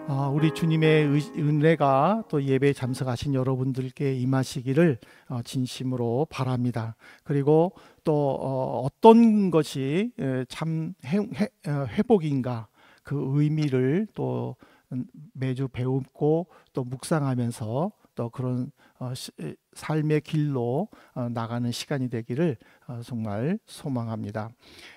우리 주님의 은혜가 또 예배에 참석하신 여러분들께 임하시기를 진심으로 바랍니다. 그리고 또 어떤 것이 참 회복인가 그 의미를 또 매주 배우고 또 묵상하면서 또 그런 삶의 길로 나가는 시간이 되기를 정말 소망합니다.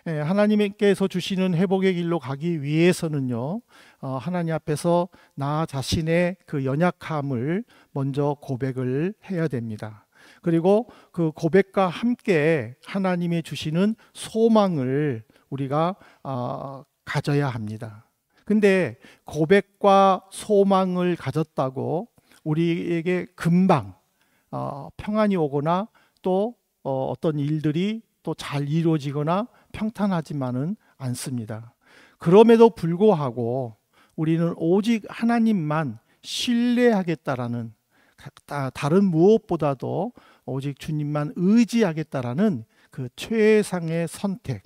하나님께서 주시는 회복의 길로 가기 위해서는요, 하나님 앞에서 나 자신의 그 연약함을 먼저 고백을 해야 됩니다. 그리고 그 고백과 함께 하나님이 주시는 소망을 우리가 가져야 합니다. 근데 고백과 소망을 가졌다고 우리에게 금방 평안이 오거나 또 어떤 일들이 또 잘 이루어지거나 평탄하지만은 않습니다. 그럼에도 불구하고 우리는 오직 하나님만 신뢰하겠다라는, 다른 무엇보다도 오직 주님만 의지하겠다라는 그 최상의 선택,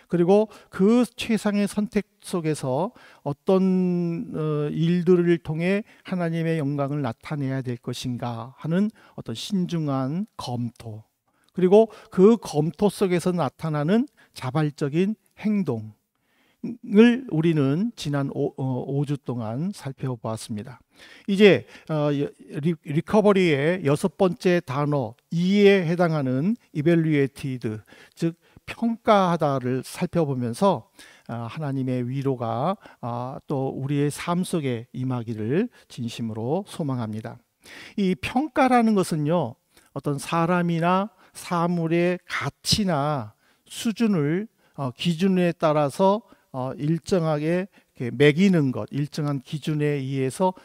그리고 그 최상의 선택 속에서 어떤 일들을 통해 하나님의 영광을 나타내야 될 것인가 하는 어떤 신중한 검토, 그리고 그 검토 속에서 나타나는 자발적인 행동을 우리는 지난 5주 동안 살펴보았습니다. 이제 리커버리의 6번째 단어 2에 해당하는 evaluated, 즉 평가하다를 살펴보면서 하나님의 위로가 또 우리의 삶 속에 임하기를 진심으로 소망합니다. 이 평가라는 것은요, 어떤 사람이나 사물의 가치나 수준을 기준에 따라서 일정하게 매기는 것, 일정한 기준에 의해서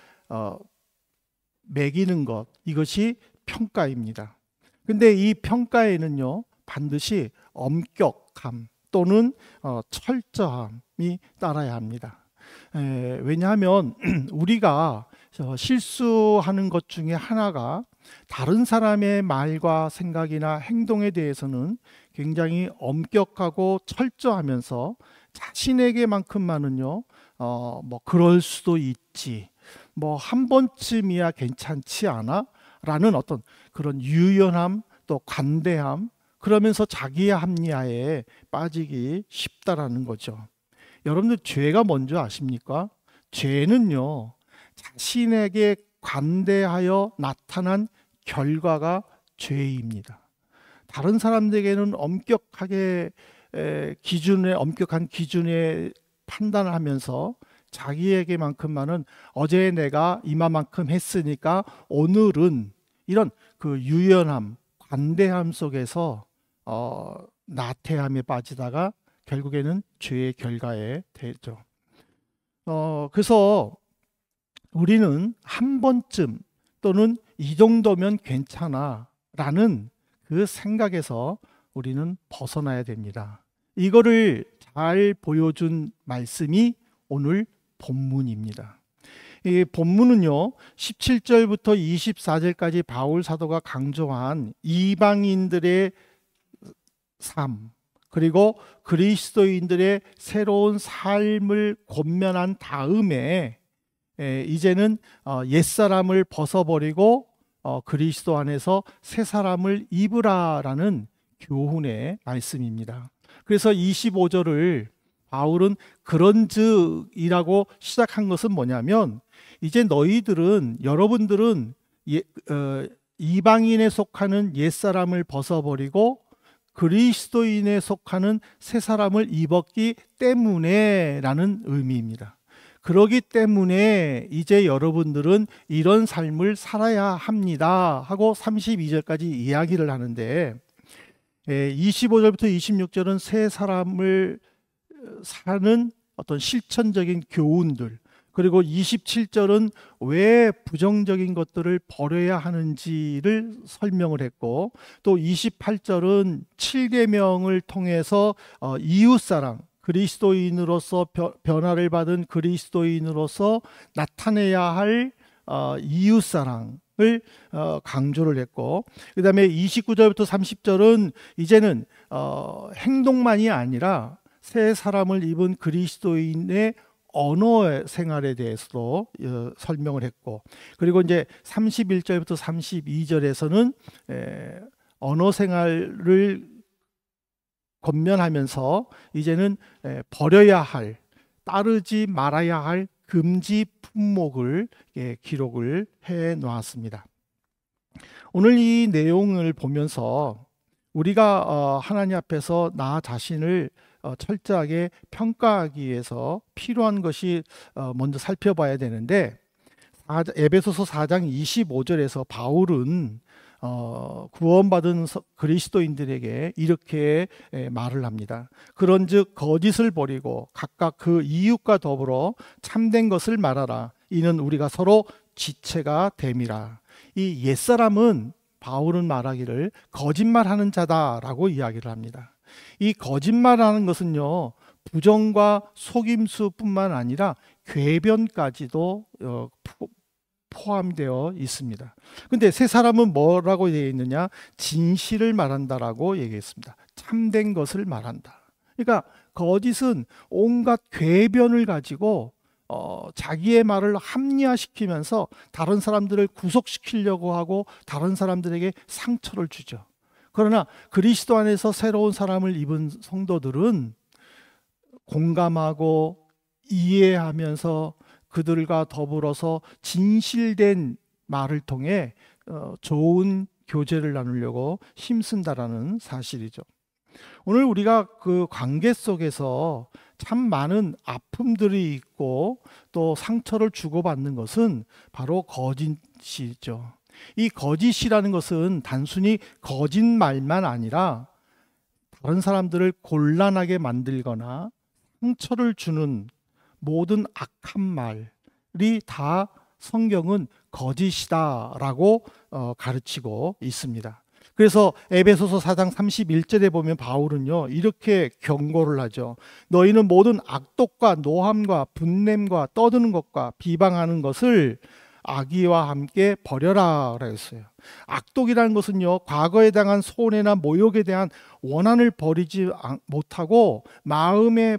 매기는 것, 이것이 평가입니다. 근데 이 평가에는요, 반드시 엄격함 또는 철저함이 따라야 합니다. 왜냐하면 우리가 실수하는 것 중에 하나가 다른 사람의 말과 생각이나 행동에 대해서는 굉장히 엄격하고 철저하면서 자신에게만큼만은요, 뭐 그럴 수도 있지, 뭐 한 번쯤이야 괜찮지 않아? 라는 어떤 그런 유연함 또 관대함, 그러면서 자기의 합리화에 빠지기 쉽다라는 거죠. 여러분들 죄가 뭔지 아십니까? 죄는요, 자신에게 관대하여 나타난 결과가 죄입니다. 다른 사람들에게는 엄격한 기준에 판단을 하면서 자기에게만큼만은 어제 내가 이만큼 했으니까 오늘은, 이런 그 유연함, 관대함 속에서 나태함에 빠지다가 결국에는 죄의 결과에 되죠. 그래서 우리는 한 번쯤 또는 이 정도면 괜찮아 라는 그 생각에서 우리는 벗어나야 됩니다. 이거를 잘 보여준 말씀이 오늘 본문입니다. 이 본문은요, 17절부터 24절까지 바울 사도가 강조한 이방인들의 삶, 그리고 그리스도인들의 새로운 삶을 권면한 다음에 이제는 옛사람을 벗어버리고 그리스도 안에서 새 사람을 입으라라는 교훈의 말씀입니다. 그래서 25절을 바울은 그런즉이라고 시작한 것은 뭐냐면, 이제 여러분들은 이방인에 속하는 옛사람을 벗어버리고 그리스도인에 속하는 새 사람을 입었기 때문에 라는 의미입니다. 그러기 때문에 이제 여러분들은 이런 삶을 살아야 합니다 하고 32절까지 이야기를 하는데, 25절부터 26절은 새 사람을 사는 어떤 실천적인 교훈들, 그리고 27절은 왜 부정적인 것들을 버려야 하는지를 설명을 했고, 또 28절은 7계명을 통해서 이웃사랑, 그리스도인으로서 변화를 받은 그리스도인으로서 나타내야 할 이웃사랑을 강조를 했고, 그 다음에 29절부터 30절은 이제는 행동만이 아니라 새 사람을 입은 그리스도인의 언어 생활에 대해서도 설명을 했고, 그리고 이제 31절부터 32절에서는 언어 생활을 권면하면서 이제는 버려야 할, 따르지 말아야 할 금지 품목을 기록을 해 놓았습니다. 오늘 이 내용을 보면서 우리가 하나님 앞에서 나 자신을 철저하게 평가하기 위해서 필요한 것이 먼저 살펴봐야 되는데, 에베소서 4장 25절에서 바울은 구원받은 그리스도인들에게 이렇게 말을 합니다. 그런즉 거짓을 버리고 각각 그 이웃과 더불어 참된 것을 말하라. 이는 우리가 서로 지체가 됨이라. 이 옛사람은 바울은 말하기를 거짓말하는 자다라고 이야기를 합니다. 이 거짓말하는 것은요, 부정과 속임수뿐만 아니라 궤변까지도 포함되어 있습니다. 근데 새 사람은 뭐라고 되어 있느냐? 진실을 말한다라고 얘기했습니다. 참된 것을 말한다. 그러니까 거짓은 온갖 궤변을 가지고 자기의 말을 합리화시키면서 다른 사람들을 구속시키려고 하고 다른 사람들에게 상처를 주죠. 그러나 그리스도 안에서 새로운 사람을 입은 성도들은 공감하고 이해하면서 그들과 더불어서 진실된 말을 통해 좋은 교제를 나누려고 힘쓴다라는 사실이죠. 오늘 우리가 그 관계 속에서 참 많은 아픔들이 있고 또 상처를 주고받는 것은 바로 거짓이죠. 이 거짓이라는 것은 단순히 거짓말만 아니라 다른 사람들을 곤란하게 만들거나 상처를 주는 모든 악한 말이 다 성경은 거짓이다라고 가르치고 있습니다. 그래서 에베소서 4장 31절에 보면 바울은요, 이렇게 경고를 하죠. 너희는 모든 악독과 노함과 분냄과 떠드는 것과 비방하는 것을 악의와 함께 버려라 그랬어요. 악독이라는 것은요, 과거에 당한 손해나 모욕에 대한 원한을 버리지 못하고 마음에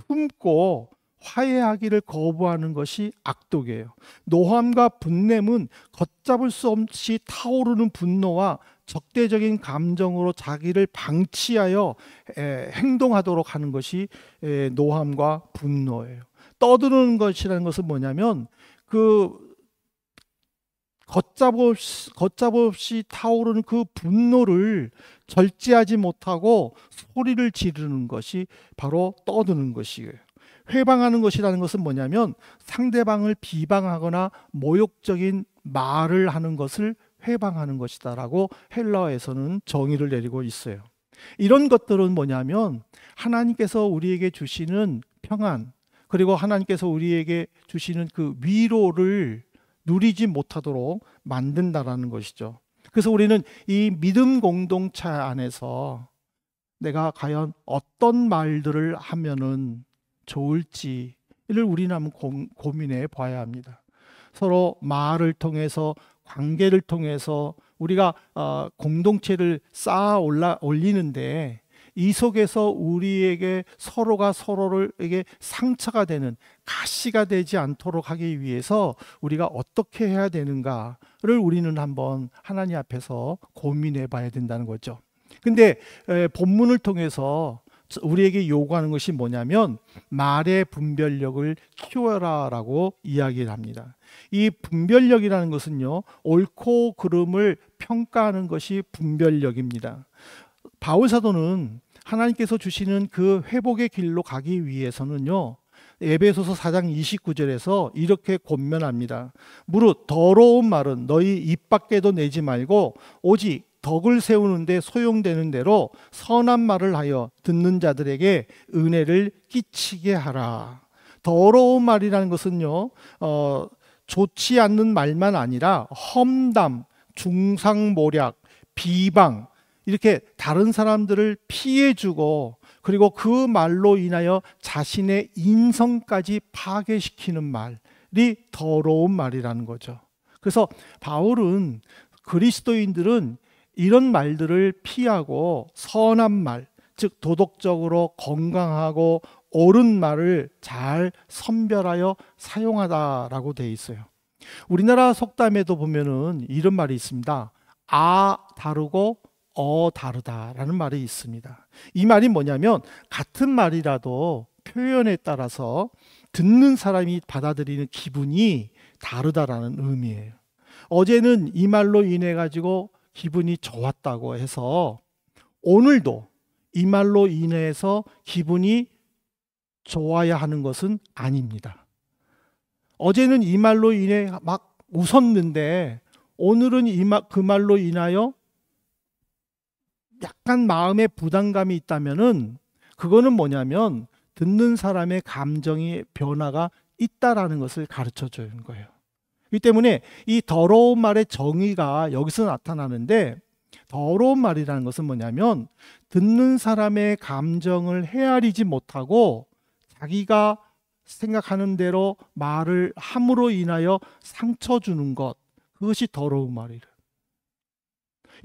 품고 화해하기를 거부하는 것이 악독이에요. 노함과 분냄은 걷잡을 수 없이 타오르는 분노와 적대적인 감정으로 자기를 방치하여 행동하도록 하는 것이 노함과 분노예요. 떠드는 것이라는 것은 뭐냐면 그 걷잡없이 타오르는 그 분노를 절제하지 못하고 소리를 지르는 것이 바로 떠드는 것이에요. 회방하는 것이라는 것은 뭐냐면 상대방을 비방하거나 모욕적인 말을 하는 것을 회방하는 것이다라고 헬라어에서는 정의를 내리고 있어요. 이런 것들은 뭐냐면 하나님께서 우리에게 주시는 평안, 그리고 하나님께서 우리에게 주시는 그 위로를 누리지 못하도록 만든다라는 것이죠. 그래서 우리는 이 믿음 공동체 안에서 내가 과연 어떤 말들을 하면은 좋을지를 우리는 한번 고민해 봐야 합니다. 서로 말을 통해서, 관계를 통해서 우리가 공동체를 쌓아 올리는데 이 속에서 우리에게 서로가 서로에게 상처가 되는, 가시가 되지 않도록 하기 위해서 우리가 어떻게 해야 되는가를 우리는 한번 하나님 앞에서 고민해 봐야 된다는 거죠. 근데 본문을 통해서 우리에게 요구하는 것이 뭐냐면 말의 분별력을 키워라라고 이야기를 합니다. 이 분별력이라는 것은요, 옳고 그름을 평가하는 것이 분별력입니다. 바울 사도는 하나님께서 주시는 그 회복의 길로 가기 위해서는요, 에베소서 4장 29절에서 이렇게 권면합니다. 무릇 더러운 말은 너희 입 밖에도 내지 말고 오직 덕을 세우는데 소용되는 대로 선한 말을 하여 듣는 자들에게 은혜를 끼치게 하라. 더러운 말이라는 것은요, 좋지 않는 말만 아니라 험담, 중상모략, 비방, 이렇게 다른 사람들을 피해주고 그리고 그 말로 인하여 자신의 인성까지 파괴시키는 말이 더러운 말이라는 거죠. 그래서 바울은 그리스도인들은 이런 말들을 피하고 선한 말, 즉 도덕적으로 건강하고 옳은 말을 잘 선별하여 사용하다라고 되어 있어요. 우리나라 속담에도 보면은 이런 말이 있습니다. 아 다르고 다르다라는 말이 있습니다. 이 말이 뭐냐면 같은 말이라도 표현에 따라서 듣는 사람이 받아들이는 기분이 다르다라는 의미예요. 어제는 이 말로 인해 가지고 기분이 좋았다고 해서 오늘도 이 말로 인해서 기분이 좋아야 하는 것은 아닙니다. 어제는 이 말로 인해 막 웃었는데 오늘은 그 말로 인하여 약간 마음에 부담감이 있다면은 그거는 뭐냐면 듣는 사람의 감정의 변화가 있다라는 것을 가르쳐 주는 거예요. 이 때문에 이 더러운 말의 정의가 여기서 나타나는데, 더러운 말이라는 것은 뭐냐면 듣는 사람의 감정을 헤아리지 못하고 자기가 생각하는 대로 말을 함으로 인하여 상처 주는 것, 그것이 더러운 말이래.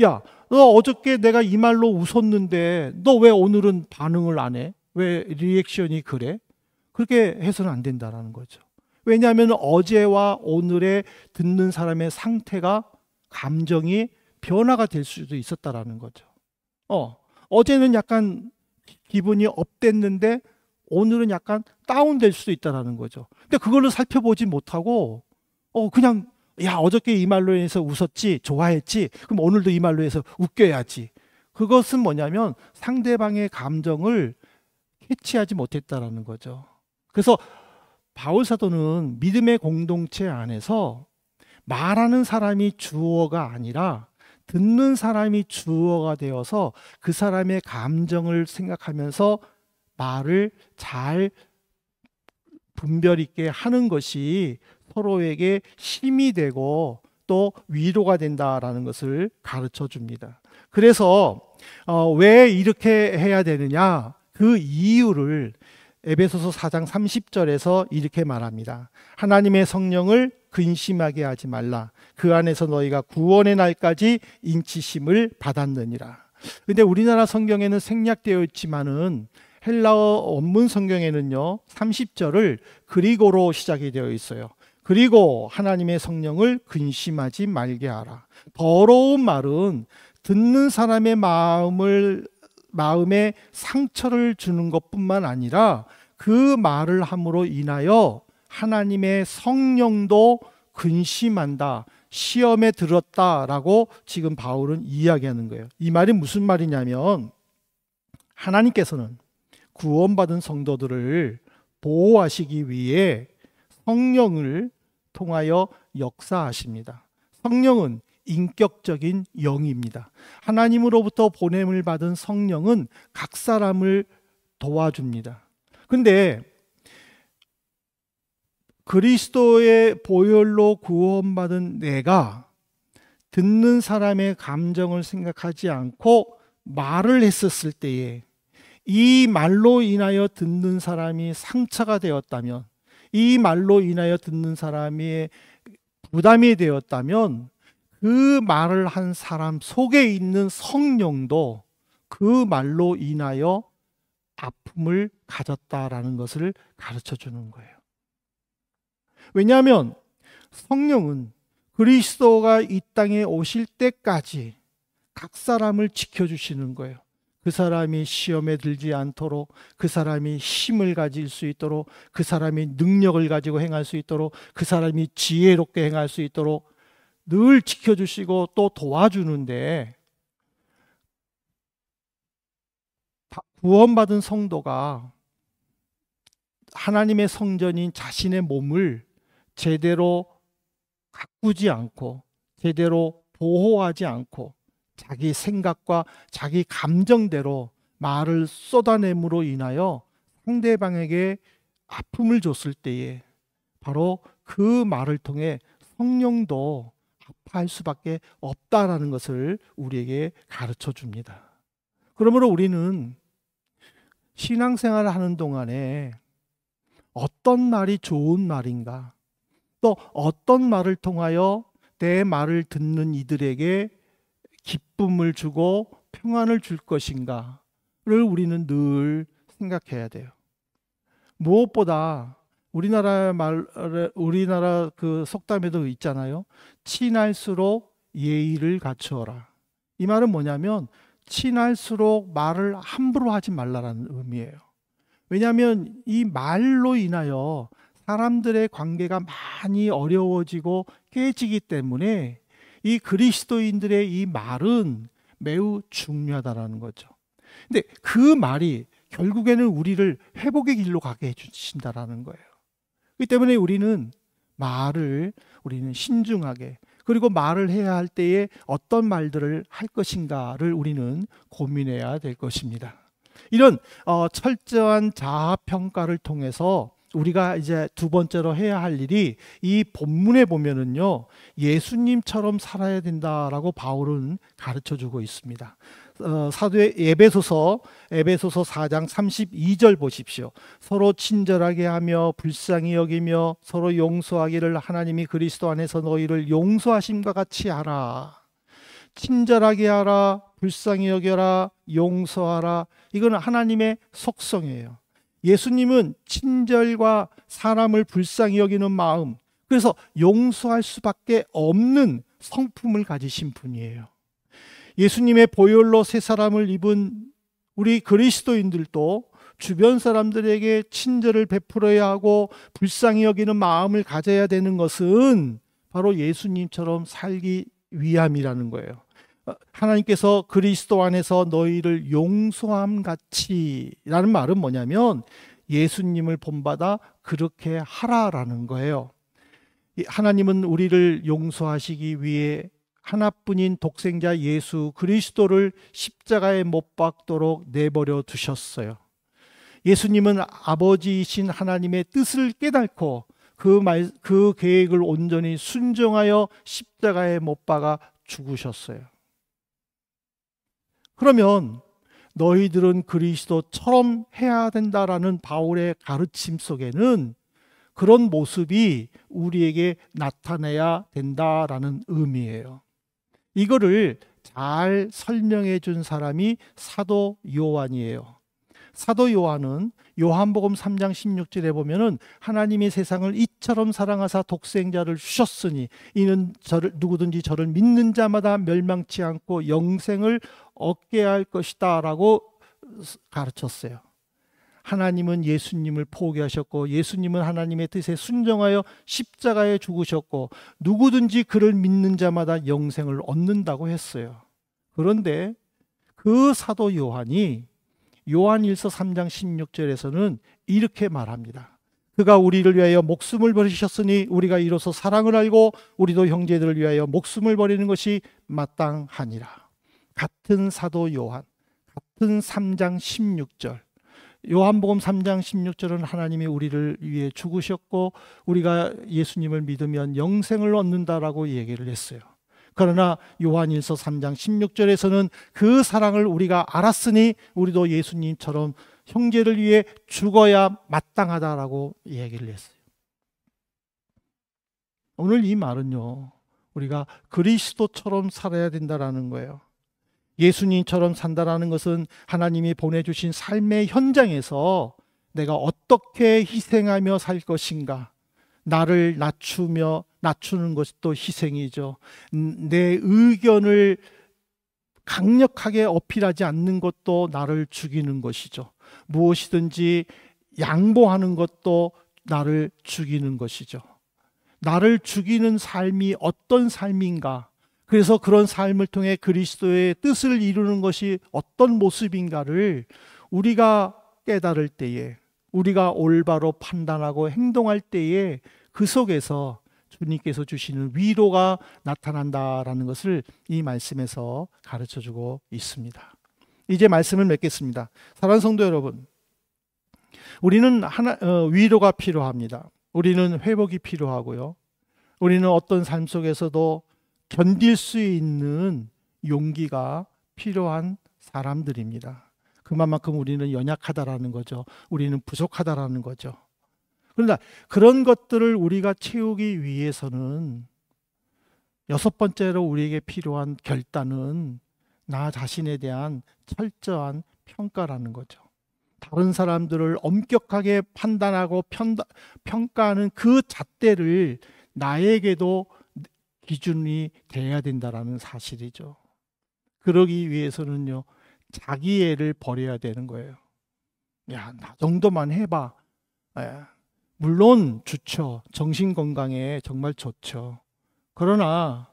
야, 너 어저께 내가 이 말로 웃었는데 너 왜 오늘은 반응을 안 해? 왜 리액션이 그래? 그렇게 해서는 안 된다라는 거죠. 왜냐하면 어제와 오늘의 듣는 사람의 상태가, 감정이 변화가 될 수도 있었다라는 거죠. 어제는 약간 기분이 업됐는데 오늘은 약간 다운될 수도 있다라는 거죠. 근데 그걸로 살펴보지 못하고 그냥 야, 어저께 이 말로 해서 웃었지, 좋아했지, 그럼 오늘도 이 말로 해서 웃겨야지. 그것은 뭐냐면 상대방의 감정을 캐치하지 못했다라는 거죠. 그래서 바울 사도는 믿음의 공동체 안에서 말하는 사람이 주어가 아니라 듣는 사람이 주어가 되어서 그 사람의 감정을 생각하면서 말을 잘 분별 있게 하는 것이 서로에게 힘이 되고 또 위로가 된다라는 것을 가르쳐 줍니다. 그래서 왜 이렇게 해야 되느냐, 그 이유를 에베소서 4장 30절에서 이렇게 말합니다. 하나님의 성령을 근심하게 하지 말라. 그 안에서 너희가 구원의 날까지 인치심을 받았느니라. 근데 우리나라 성경에는 생략되어 있지만은 헬라어 원문 성경에는요 30절을 그리고로 시작이 되어 있어요. 그리고 하나님의 성령을 근심하지 말게 하라. 더러운 말은 듣는 사람의 마음에 상처를 주는 것뿐만 아니라 그 말을 함으로 인하여 하나님의 성령도 근심한다, 시험에 들었다라고 지금 바울은 이야기하는 거예요. 이 말이 무슨 말이냐면 하나님께서는 구원받은 성도들을 보호하시기 위해 성령을 통하여 역사하십니다. 성령은 인격적인 영입니다. 하나님으로부터 보냄을 받은 성령은 각 사람을 도와줍니다. 근데 그리스도의 보혈로 구원받은 내가 듣는 사람의 감정을 생각하지 않고 말을 했었을 때에 이 말로 인하여 듣는 사람이 상처가 되었다면, 이 말로 인하여 듣는 사람이 부담이 되었다면 그 말을 한 사람 속에 있는 성령도 그 말로 인하여 아픔을 가졌다라는 것을 가르쳐 주는 거예요. 왜냐하면 성령은 그리스도가 이 땅에 오실 때까지 각 사람을 지켜주시는 거예요. 그 사람이 시험에 들지 않도록, 그 사람이 힘을 가질 수 있도록, 그 사람이 능력을 가지고 행할 수 있도록, 그 사람이 지혜롭게 행할 수 있도록 늘 지켜주시고 또 도와주는데, 구원받은 성도가 하나님의 성전인 자신의 몸을 제대로 가꾸지 않고 제대로 보호하지 않고 자기 생각과 자기 감정대로 말을 쏟아냄으로 인하여 상대방에게 아픔을 줬을 때에 바로 그 말을 통해 성령도 아파할 수밖에 없다라는 것을 우리에게 가르쳐 줍니다. 그러므로 우리는 신앙생활을 하는 동안에 어떤 말이 좋은 말인가, 또 어떤 말을 통하여 내 말을 듣는 이들에게 기쁨을 주고 평안을 줄 것인가, 우리는 늘 생각해야 돼요. 무엇보다 우리나라 그 속담에도 있잖아요. 친할수록 예의를 갖추어라. 이 말은 뭐냐면 친할수록 말을 함부로 하지 말라라는 의미예요. 왜냐하면 이 말로 인하여 사람들의 관계가 많이 어려워지고 깨지기 때문에 이 그리스도인들의 이 말은 매우 중요하다라는 거죠. 근데 그 말이 결국에는 우리를 회복의 길로 가게 해주신다라는 거예요. 그렇기 때문에 우리는 신중하게, 그리고 말을 해야 할 때에 어떤 말들을 할 것인가를 우리는 고민해야 될 것입니다. 이런 철저한 자아평가를 통해서 우리가 이제 두 번째로 해야 할 일이, 이 본문에 보면은요, 예수님처럼 살아야 된다라고 바울은 가르쳐 주고 있습니다. 사도의 에베소서 4장 32절 보십시오. 서로 친절하게 하며 불쌍히 여기며 서로 용서하기를 하나님이 그리스도 안에서 너희를 용서하심과 같이 하라. 친절하게 하라, 불쌍히 여겨라, 용서하라. 이건 하나님의 속성이에요. 예수님은 친절과 사람을 불쌍히 여기는 마음, 그래서 용서할 수밖에 없는 성품을 가지신 분이에요. 예수님의 보혈로 새 사람을 입은 우리 그리스도인들도 주변 사람들에게 친절을 베풀어야 하고 불쌍히 여기는 마음을 가져야 되는 것은 바로 예수님처럼 살기 위함이라는 거예요. 하나님께서 그리스도 안에서 너희를 용서함 같이라는 말은 뭐냐면 예수님을 본받아 그렇게 하라라는 거예요. 하나님은 우리를 용서하시기 위해 하나뿐인 독생자 예수 그리스도를 십자가에 못 박도록 내버려 두셨어요. 예수님은 아버지이신 하나님의 뜻을 깨닫고 그 계획을 온전히 순종하여 십자가에 못 박아 죽으셨어요. 그러면 너희들은 그리스도처럼 해야 된다라는 바울의 가르침 속에는 그런 모습이 우리에게 나타나야 된다라는 의미예요. 이거를 잘 설명해 준 사람이 사도 요한이에요. 사도 요한은 요한복음 3장 16절에 보면은 하나님이 세상을 이처럼 사랑하사 독생자를 주셨으니 이는 누구든지 저를 믿는 자마다 멸망치 않고 영생을 얻게 할 것이다 라고 가르쳤어요. 하나님은 예수님을 포기하셨고 예수님은 하나님의 뜻에 순종하여 십자가에 죽으셨고 누구든지 그를 믿는 자마다 영생을 얻는다고 했어요. 그런데 그 사도 요한이 요한일서 3장 16절에서는 이렇게 말합니다. 그가 우리를 위하여 목숨을 버리셨으니 우리가 이로써 사랑을 알고 우리도 형제들을 위하여 목숨을 버리는 것이 마땅하니라. 같은 사도 요한, 같은 3장 16절, 요한복음 3장 16절은 하나님이 우리를 위해 죽으셨고 우리가 예수님을 믿으면 영생을 얻는다라고 얘기를 했어요. 그러나 요한일서 3장 16절에서는 그 사랑을 우리가 알았으니 우리도 예수님처럼 형제를 위해 죽어야 마땅하다라고 얘기를 했어요. 오늘 이 말은요, 우리가 그리스도처럼 살아야 된다라는 거예요. 예수님처럼 산다라는 것은 하나님이 보내주신 삶의 현장에서 내가 어떻게 희생하며 살 것인가, 나를 낮추는 것도 희생이죠. 내 의견을 강력하게 어필하지 않는 것도 나를 죽이는 것이죠. 무엇이든지 양보하는 것도 나를 죽이는 것이죠. 나를 죽이는 삶이 어떤 삶인가, 그래서 그런 삶을 통해 그리스도의 뜻을 이루는 것이 어떤 모습인가를 우리가 깨달을 때에, 우리가 올바로 판단하고 행동할 때에 그 속에서 주님께서 주시는 위로가 나타난다라는 것을 이 말씀에서 가르쳐주고 있습니다. 이제 말씀을 맺겠습니다. 사랑하는 성도 여러분, 우리는 위로가 필요합니다. 우리는 회복이 필요하고요. 우리는 어떤 삶 속에서도 견딜 수 있는 용기가 필요한 사람들입니다. 그만큼 우리는 연약하다라는 거죠. 우리는 부족하다라는 거죠. 그러나 그런 것들을 우리가 채우기 위해서는 여섯 번째로 우리에게 필요한 결단은 나 자신에 대한 철저한 평가라는 거죠. 다른 사람들을 엄격하게 판단하고 평가하는 그 잣대를 나에게도 기준이 돼야 된다라는 사실이죠. 그러기 위해서는요, 자기애를 버려야 되는 거예요. 야, 나 정도만 해봐. 예. 물론 좋죠. 정신 건강에 정말 좋죠. 그러나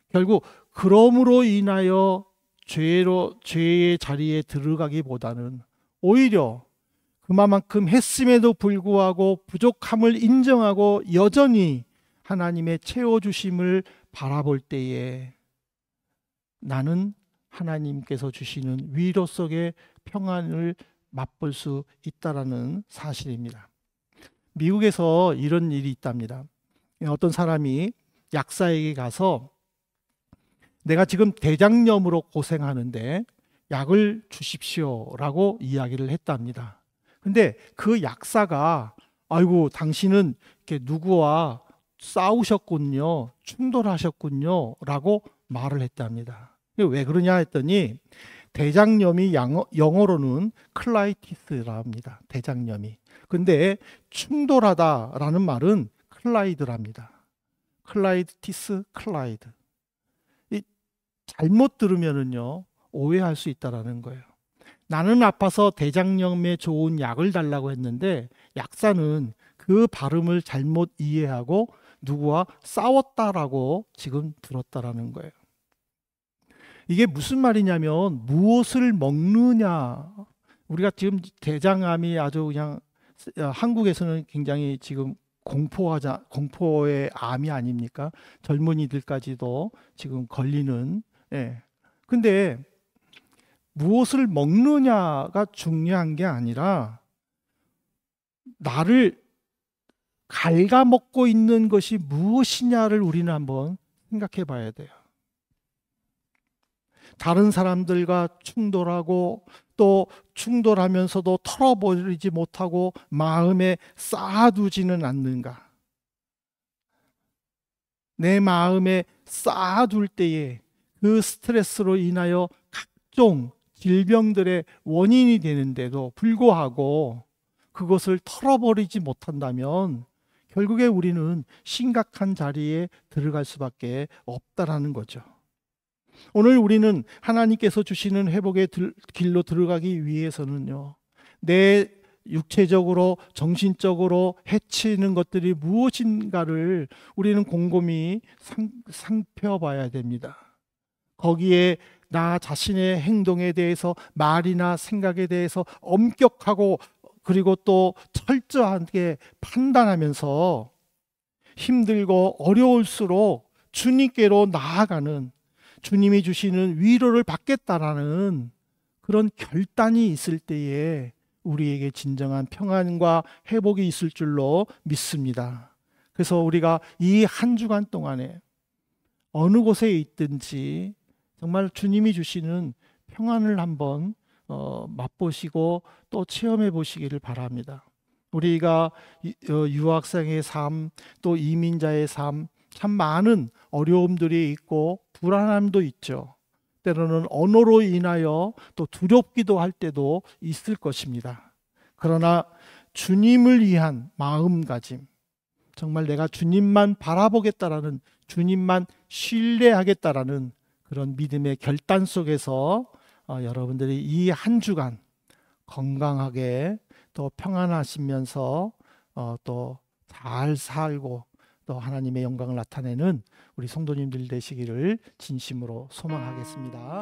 결국 그럼으로 인하여 죄의 자리에 들어가기보다는 오히려 그만큼 했음에도 불구하고 부족함을 인정하고 여전히 하나님의 채워주심을 바라볼 때에 나는 하나님께서 주시는 위로 속의 평안을 맛볼 수 있다라는 사실입니다. 미국에서 이런 일이 있답니다. 어떤 사람이 약사에게 가서 내가 지금 대장염으로 고생하는데 약을 주십시오라고 이야기를 했답니다. 근데 그 약사가 아이고 당신은 이렇게 누구와 싸우셨군요, 충돌하셨군요 라고 말을 했답니다. 왜 그러냐 했더니 대장염이 영어로는 클라이티스라 합니다. 대장염이. 근데 충돌하다라는 말은 클라이드랍니다. 클라이티스, 클라이드. 잘못 들으면은요 오해할 수 있다라는 거예요. 나는 아파서 대장염에 좋은 약을 달라고 했는데 약사는 그 발음을 잘못 이해하고 누구와 싸웠다라고 지금 들었다라는 거예요. 이게 무슨 말이냐면 무엇을 먹느냐. 우리가 지금 대장암이 아주 그냥 한국에서는 굉장히 지금 공포의 암이 아닙니까? 젊은이들까지도 지금 걸리는. 예. 근데 무엇을 먹느냐가 중요한 게 아니라 나를 갉아먹고 있는 것이 무엇이냐를 우리는 한번 생각해 봐야 돼요. 다른 사람들과 충돌하고 또 충돌하면서도 털어버리지 못하고 마음에 쌓아두지는 않는가? 내 마음에 쌓아둘 때에 그 스트레스로 인하여 각종 질병들의 원인이 되는데도 불구하고 그것을 털어버리지 못한다면 결국에 우리는 심각한 자리에 들어갈 수밖에 없다라는 거죠. 오늘 우리는 하나님께서 주시는 회복의 길로 들어가기 위해서는요, 내 육체적으로 정신적으로 해치는 것들이 무엇인가를 우리는 곰곰이 살펴봐야 됩니다. 거기에 나 자신의 행동에 대해서, 말이나 생각에 대해서 엄격하고 그리고 또 철저하게 판단하면서 힘들고 어려울수록 주님께로 나아가는, 주님이 주시는 위로를 받겠다라는 그런 결단이 있을 때에 우리에게 진정한 평안과 회복이 있을 줄로 믿습니다. 그래서 우리가 이 한 주간 동안에 어느 곳에 있든지 정말 주님이 주시는 평안을 한번 맛보시고 또 체험해 보시기를 바랍니다. 우리가 유학생의 삶, 또 이민자의 삶, 참 많은 어려움들이 있고 불안함도 있죠. 때로는 언어로 인하여 또 두렵기도 할 때도 있을 것입니다. 그러나 주님을 위한 마음가짐, 정말 내가 주님만 바라보겠다라는, 주님만 신뢰하겠다라는 그런 믿음의 결단 속에서 여러분들이 이 한 주간 건강하게 또 평안하시면서 또 잘 살고 또 하나님의 영광을 나타내는 우리 성도님들 되시기를 진심으로 소망하겠습니다.